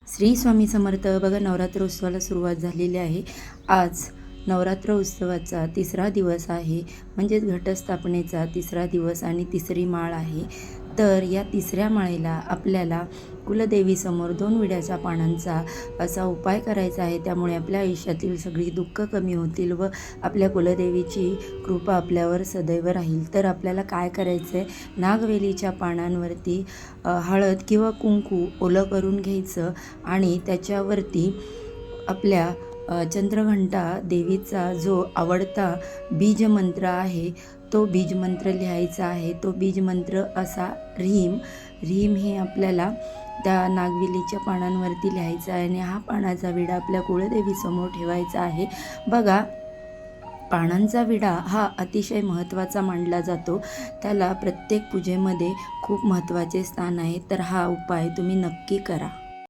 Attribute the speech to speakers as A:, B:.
A: श्री स्वामी समर्थ. बघा, नवरात्र उत्सवाला सुरुवात झालेली आहे. आज नवरात्र उत्सवाचा तिसरा दिवस आहे, म्हणजेच घटस्थापनेचा तिसरा दिवस आणि तिसरी माळ आहे. तर या तिसऱ्या माळेला आपल्याला कुलदेवीसमोर 2 विड्याच्या पानांचा असा उपाय करायचा आहे. त्यामुळे आपल्या आयुष्यातील सगळी दुःख कमी होतील व आपल्या कुलदेवीची कृपा आपल्यावर सदैव राहील. तर आपल्याला काय करायचं आहे, नागवेलीच्या पानांवरती हळद किंवा कुंकू ओलं करून घ्यायचं आणि त्याच्यावरती आपल्या चंद्रघंटा देवीचा जो आवडता बीजमंत्र आहे तो बीजमंत्र लिहायचा आहे. तो बीजमंत्र असा ह्रीम ह्रीम हे आपल्याला त्या नागवेलीच्या पानांवरती लिहायचा आहे आणि हा पानाचा विडा आपल्या कुळदेवीसमोर ठेवायचा आहे. बघा, पानांचा विडा हा अतिशय महत्त्वाचा मानला जातो. त्याला प्रत्येक पूजेमध्ये खूप महत्त्वाचे स्थान आहे. तर हा उपाय तुम्ही नक्की करा.